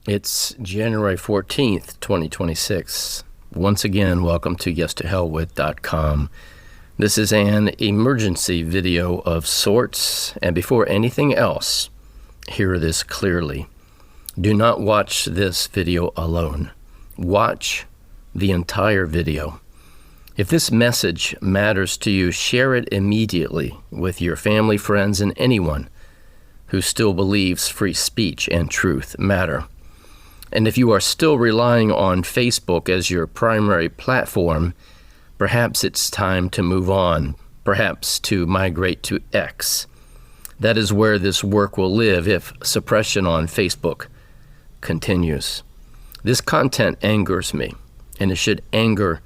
It's January 14th, 2026. Once again, welcome to YesToHellWith.com. This is an emergency video of sorts, and before anything else, hear this clearly. Do not watch this video alone. Watch the entire video. If this message matters to you, share it immediately with your family, friends, and anyone who still believes free speech and truth matter. And if you are still relying on Facebook as your primary platform, perhaps it's time to move on, perhaps to migrate to X. That is where this work will live if suppression on Facebook continues. This content angers me, and it should anger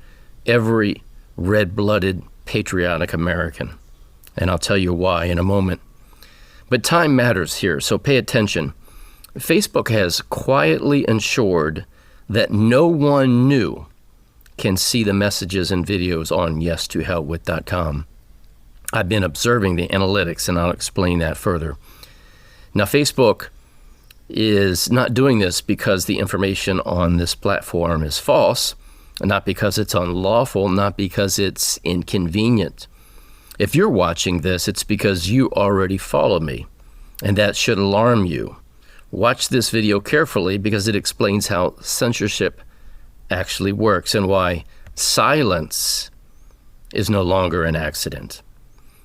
every red-blooded, patriotic American. And I'll tell you why in a moment. But time matters here, so pay attention. Facebook has quietly ensured that no one new can see the messages and videos on YesToHellWith.com. I've been observing the analytics, and I'll explain that further. Now, Facebook is not doing this because the information on this platform is false, not because it's unlawful, not because it's inconvenient. If you're watching this, it's because you already follow me, and that should alarm you. Watch this video carefully because it explains how censorship actually works and why silence is no longer an accident.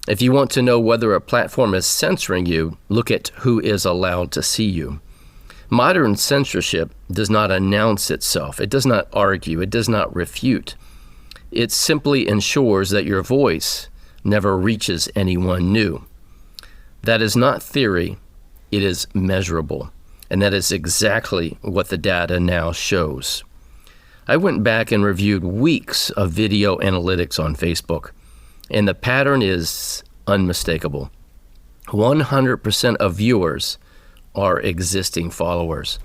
If you want to know whether a platform is censoring you, look at who is allowed to see you. Modern censorship does not announce itself. It does not argue. It does not refute. It simply ensures that your voice never reaches anyone new. That is not theory. It is measurable. And that is exactly what the data now shows. I went back and reviewed weeks of video analytics on Facebook, and the pattern is unmistakable. 100% of viewers are existing followers.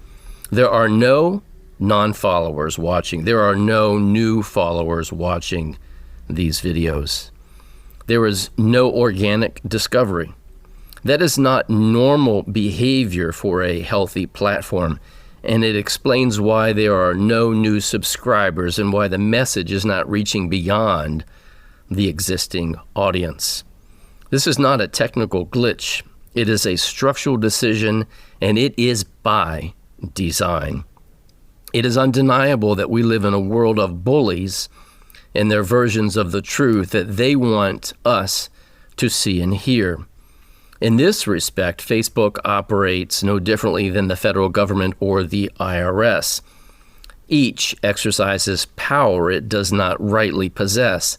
There are no non-followers watching. There are no new followers watching these videos. There is no organic discovery. That is not normal behavior for a healthy platform, and it explains why there are no new subscribers and why the message is not reaching beyond the existing audience. This is not a technical glitch. It is a structural decision, and it is by design. It is undeniable that we live in a world of bullies and their versions of the truth that they want us to see and hear. In this respect, Facebook operates no differently than the federal government or the IRS. Each exercises power it does not rightly possess.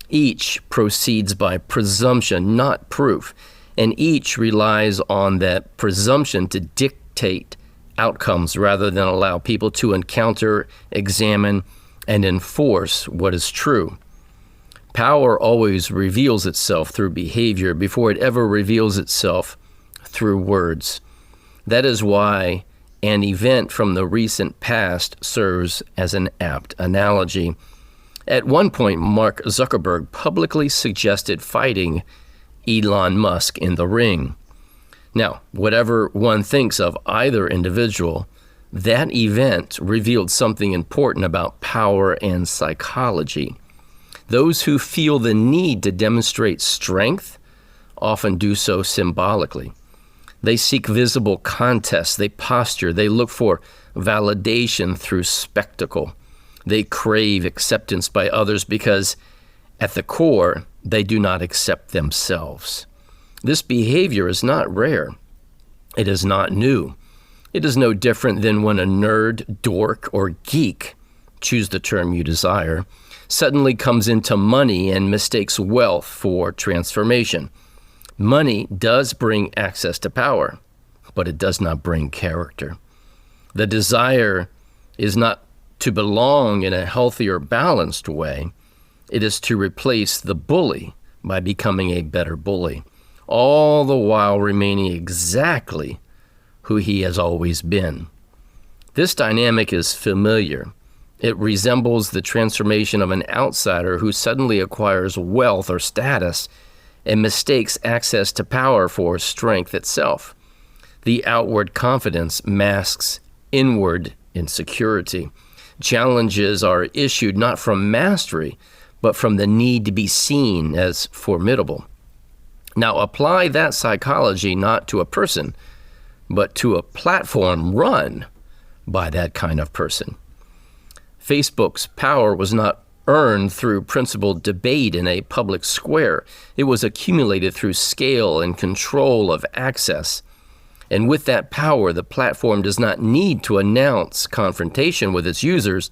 Each proceeds by presumption, not proof, and each relies on that presumption to dictate outcomes rather than allow people to encounter, examine, and enforce what is true. Power always reveals itself through behavior before it ever reveals itself through words. That is why an event from the recent past serves as an apt analogy. At one point, Mark Zuckerberg publicly suggested fighting Elon Musk in the ring. Now, whatever one thinks of either individual, that event revealed something important about power and psychology. Those who feel the need to demonstrate strength often do so symbolically. They seek visible contests, they posture, they look for validation through spectacle. They crave acceptance by others because at the core, they do not accept themselves. This behavior is not rare. It is not new. It is no different than when a nerd, dork, or geek, choose the term you desire, suddenly comes into money and mistakes wealth for transformation. Money does bring access to power, but it does not bring character. The desire is not to belong in a healthier, balanced way. It is to replace the bully by becoming a better bully, all the while remaining exactly who he has always been. This dynamic is familiar. It resembles the transformation of an outsider who suddenly acquires wealth or status and mistakes access to power for strength itself. The outward confidence masks inward insecurity. Challenges are issued not from mastery, but from the need to be seen as formidable. Now apply that psychology not to a person, but to a platform run by that kind of person. Facebook's power was not earned through principled debate in a public square. It was accumulated through scale and control of access. And with that power, the platform does not need to announce confrontation with its users.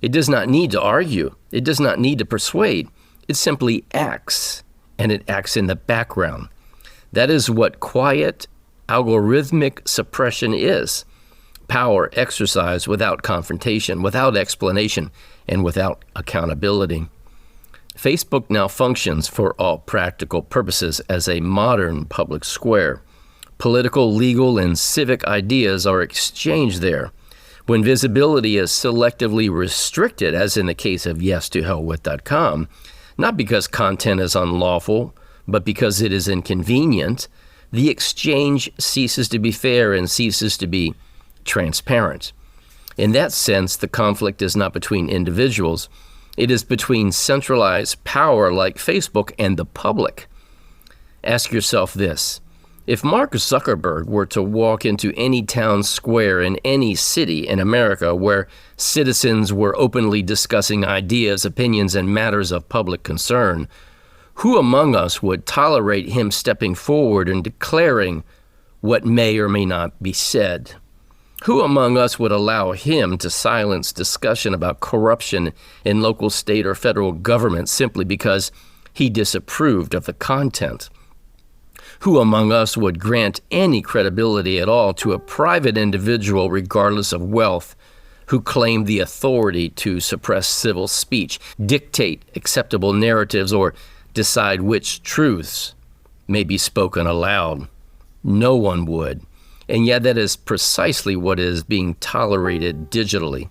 It does not need to argue. It does not need to persuade. It simply acts, and it acts in the background. That is what quiet, algorithmic suppression is. Power exercised without confrontation, without explanation, and without accountability. Facebook now functions for all practical purposes as a modern public square. Political, legal, and civic ideas are exchanged there. When visibility is selectively restricted, as in the case of YesToHellWith.com, not because content is unlawful, but because it is inconvenient, the exchange ceases to be fair and ceases to be transparent. In that sense, the conflict is not between individuals. It is between centralized power like Facebook and the public. Ask yourself this. If Mark Zuckerberg were to walk into any town square in any city in America where citizens were openly discussing ideas, opinions, and matters of public concern, who among us would tolerate him stepping forward and declaring what may or may not be said? Who among us would allow him to silence discussion about corruption in local, state, or federal government simply because he disapproved of the content? Who among us would grant any credibility at all to a private individual, regardless of wealth, who claimed the authority to suppress civil speech, dictate acceptable narratives, or decide which truths may be spoken aloud? No one would. And yet that is precisely what is being tolerated digitally.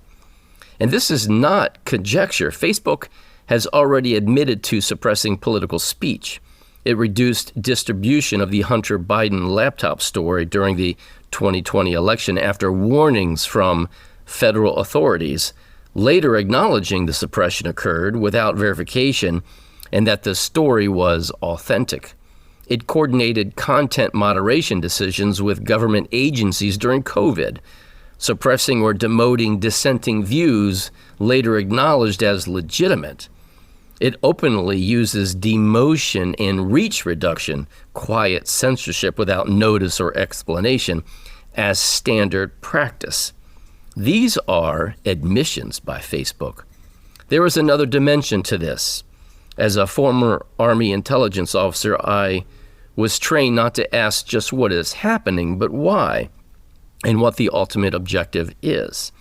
And this is not conjecture. Facebook has already admitted to suppressing political speech. It reduced distribution of the Hunter Biden laptop story during the 2020 election after warnings from federal authorities, later acknowledging the suppression occurred without verification and that the story was authentic. It coordinated content moderation decisions with government agencies during COVID, suppressing or demoting dissenting views later acknowledged as legitimate. It openly uses demotion and reach reduction, quiet censorship without notice or explanation, as standard practice. These are admissions by Facebook. There is another dimension to this. As a former Army intelligence officer, I was trained not to ask just what is happening, but why, and what the ultimate objective is.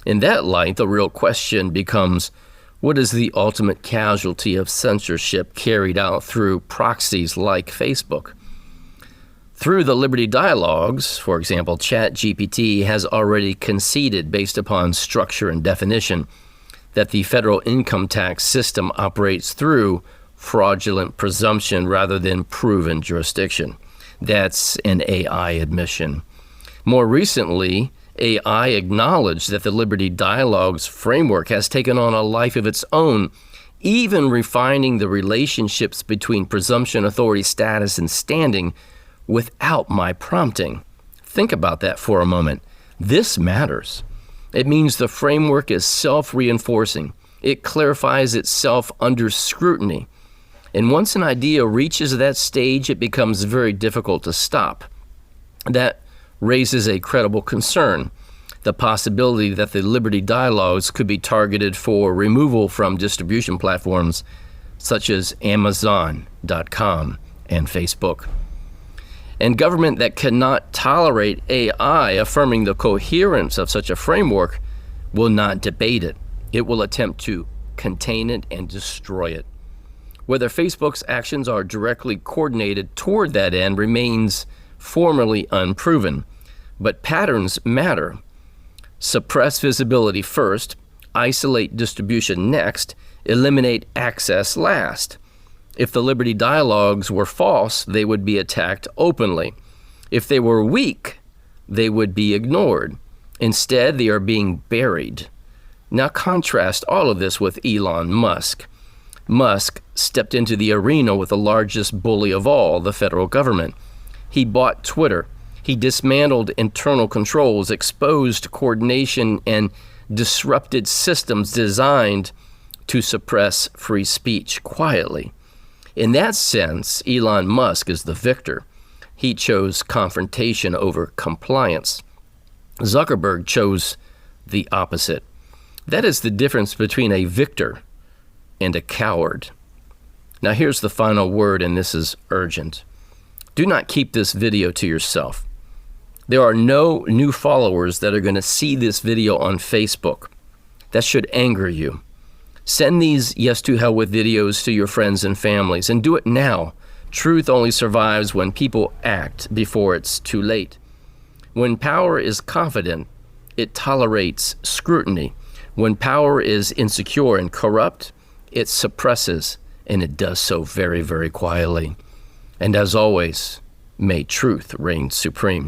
In that light, the real question becomes, what is the ultimate casualty of censorship carried out through proxies like Facebook? Through the Liberty Dialogues, for example, ChatGPT has already conceded, based upon structure and definition, that the federal income tax system operates through fraudulent presumption rather than proven jurisdiction. That's an AI admission. More recently, AI acknowledged that the Liberty Dialogues framework has taken on a life of its own, even refining the relationships between presumption, authority, status, and standing without my prompting. Think about that for a moment. This matters. It means the framework is self-reinforcing. It clarifies itself under scrutiny. And once an idea reaches that stage, it becomes very difficult to stop. That raises a credible concern, the possibility that the Liberty Dialogues could be targeted for removal from distribution platforms such as Amazon.com and Facebook. And government that cannot tolerate AI affirming the coherence of such a framework will not debate it. It will attempt to contain it and destroy it. Whether Facebook's actions are directly coordinated toward that end remains formally unproven, but patterns matter. Suppress visibility first, isolate distribution next, eliminate access last. If the Liberty Dialogues were false, they would be attacked openly. If they were weak, they would be ignored. Instead, they are being buried. Now contrast all of this with Elon Musk. Musk stepped into the arena with the largest bully of all, the federal government. He bought Twitter. He dismantled internal controls, exposed coordination, and disrupted systems designed to suppress free speech quietly. In that sense, Elon Musk is the victor. He chose confrontation over compliance. Zuckerberg chose the opposite. That is the difference between a victor and a coward. Now here's the final word, and this is urgent. Do not keep this video to yourself. There are no new followers that are going to see this video on Facebook. That should anger you. Send these Yes to Hell with videos to your friends and families, and do it now. Truth only survives when people act before it's too late. When power is confident, it tolerates scrutiny. When power is insecure and corrupt, it suppresses, and it does so very, very quietly. And as always, may truth reign supreme.